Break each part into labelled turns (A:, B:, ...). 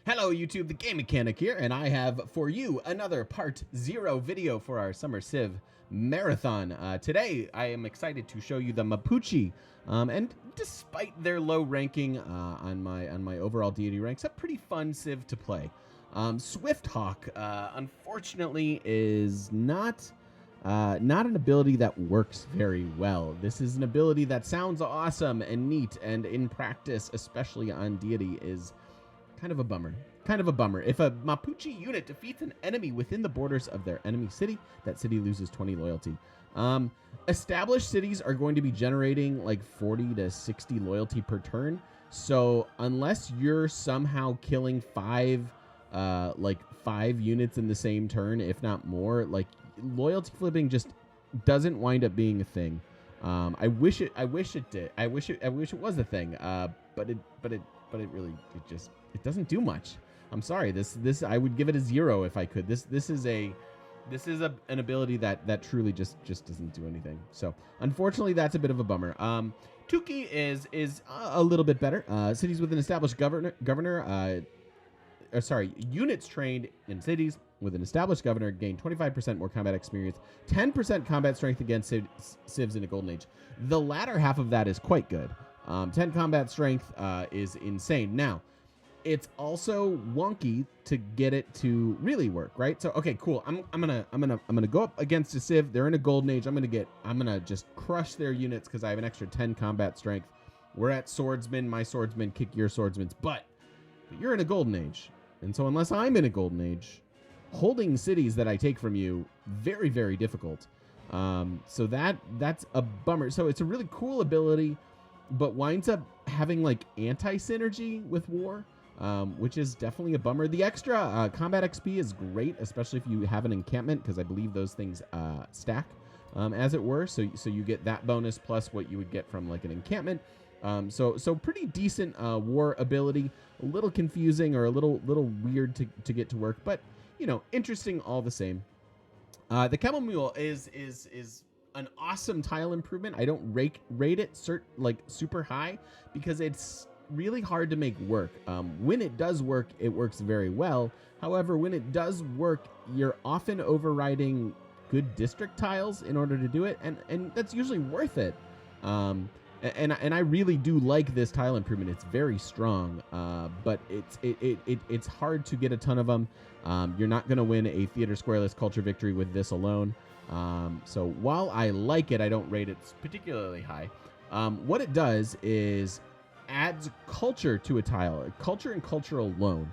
A: Hello YouTube, the Game Mechanic here, and I have for you another Part 0 video for our Summer Civ Marathon. Today, I am excited to show you the Mapuche, and despite their low ranking on my overall deity ranks, a pretty fun Civ to play. Swifthawk, unfortunately, is not an ability that works very well. This is an ability that sounds awesome and neat, and in practice, especially on deity, is kind of a bummer. If a Mapuche unit defeats an enemy within the borders of their enemy city, that city loses 20 loyalty. Established cities are going to be generating like 40 to 60 loyalty per turn. So unless you're somehow killing five units in the same turn, if not more, like loyalty flipping just doesn't wind up being a thing. I wish it did. I wish it was a thing. But it really it doesn't do much. I'm sorry. This I would give it a 0 if I could. This is an ability that truly just doesn't do anything. So unfortunately, that's a bit of a bummer. Tuki is a little bit better. Cities with an established units trained in cities with an established governor gain 25% more combat experience, 10% combat strength against civs in a golden age. The latter half of that is quite good. 10 combat strength is insane. Now, it's also wonky to get it to really work, right? So, okay, cool. I'm gonna go up against a civ. They're in a golden age. I'm gonna just crush their units because I have an extra 10 combat strength. We're at swordsman. My swordsman kick your swordsman's butt. But you're in a golden age, and so unless I'm in a golden age, holding cities that I take from you, very, very difficult. So that's a bummer. So it's a really cool ability, but winds up having like anti-synergy with war, which is definitely a bummer. The extra combat XP is great, especially if you have an encampment, because I believe those things stack, as it were. So you get that bonus plus what you would get from like an encampment. So pretty decent war ability. A little confusing or a little weird to get to work, but you know, interesting all the same. The Camel Mule is an awesome tile improvement. I don't rate it super high because it's really hard to make work. When it does work, it works very well. However, when it does work, you're often overriding good district tiles in order to do it, and that's usually worth it. And I really do like this tile improvement. It's very strong, but it's hard to get a ton of them. You're not going to win a Theater Squareless culture victory with this alone. So while I like it, I don't rate it particularly high. What it does is adds culture to a tile. Culture and culture alone.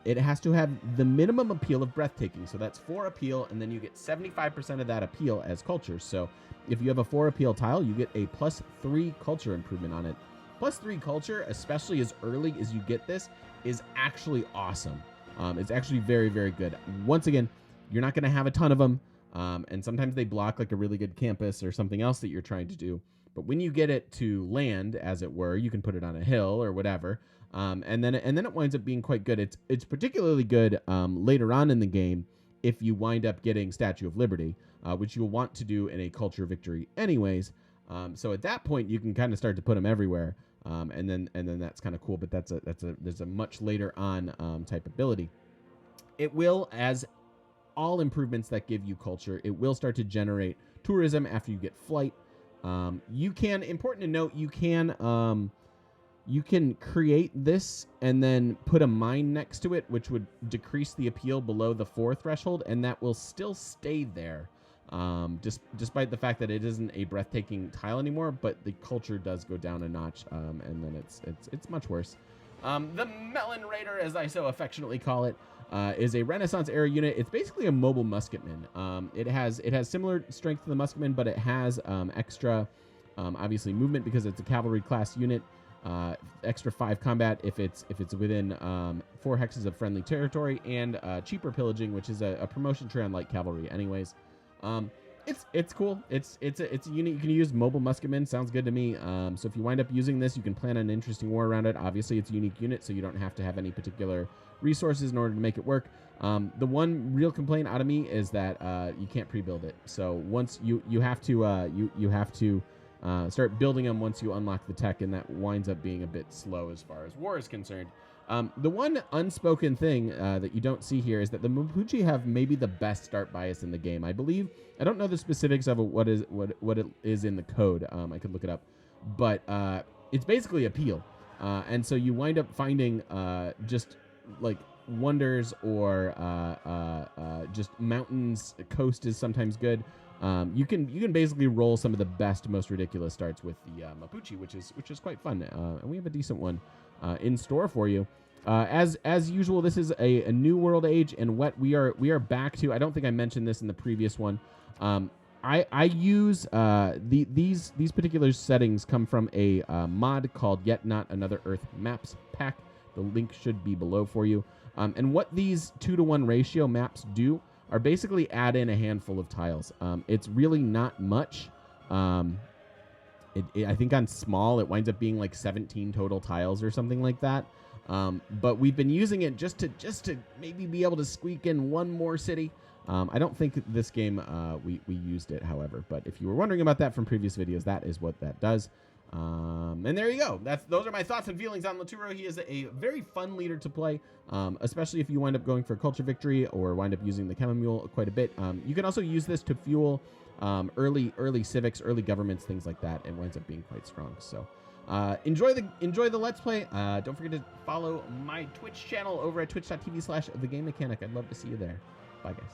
A: It has to have the minimum appeal of breathtaking. So that's 4 appeal, and then you get 75% of that appeal as culture. So if you have a 4 appeal tile, you get a +3 culture improvement on it. +3 culture, especially as early as you get this, is actually awesome. It's actually very, very good. Once again, you're not going to have a ton of them, and sometimes they block like a really good campus or something else that you're trying to do. But when you get it to land, as it were, you can put it on a hill or whatever, and then it winds up being quite good. It's particularly good later on in the game if you wind up getting Statue of Liberty, which you'll want to do in a culture victory anyways. So at that point, you can kind of start to put them everywhere, and then that's kind of cool. But there's a much later on type ability. It will, as all improvements that give you culture, it will start to generate tourism after you get flight. You can, important to note, you can create this and then put a mine next to it, which would decrease the appeal below the 4 threshold, and that will still stay there, despite the fact that it isn't a breathtaking tile anymore. But the culture does go down a notch, and then it's much worse. The Melon Raider, as I so affectionately call it, is a Renaissance era unit. It's basically a mobile musketman. It has similar strength to the musketman, but it has extra, obviously, movement because it's a cavalry class unit. Extra 5 combat if it's within 4 hexes of friendly territory, and cheaper pillaging, which is a promotion tree on light cavalry. Anyways, it's cool. It's a unit you can use. Mobile musketman sounds good to me. So if you wind up using this, you can plan an interesting war around it. Obviously, it's a unique unit, so you don't have to have any particular resources in order to make it work. The one real complaint out of me is that you can't pre-build it. So once you have to start building them once you unlock the tech, and that winds up being a bit slow as far as war is concerned. The one unspoken thing that you don't see here is that the Mapuche have maybe the best start bias in the game. I believe, I don't know the specifics of what it is in the code. I could look it up, but it's basically a peel, and so you wind up finding just like wonders or just mountains. Coast is sometimes good. You can basically roll some of the best, most ridiculous starts with the Mapuche, which is quite fun, and we have a decent one in store for you. As usual, this is a new world age, and what we are back to. I don't think I mentioned this in the previous one. I use these particular settings come from a mod called Yet Not Another Earth Maps pack. The link should be below for you. And what these 2-to-1 ratio maps do are basically add in a handful of tiles. It's really not much. I think on small, it winds up being like 17 total tiles or something like that. But we've been using it just to maybe be able to squeak in one more city. I don't think this game we used it, however. But if you were wondering about that from previous videos, that is what that does. And there you go. Those are my thoughts and feelings on Lautaro. He is a very fun leader to play, especially if you wind up going for culture victory or wind up using the chamomile quite a bit. You can also use this to fuel early civics, early governments, things like that. It winds up being quite strong. So enjoy the Let's Play. Don't forget to follow my Twitch channel over at twitch.tv/thegamemechanic. I'd love to see you there. Bye, guys.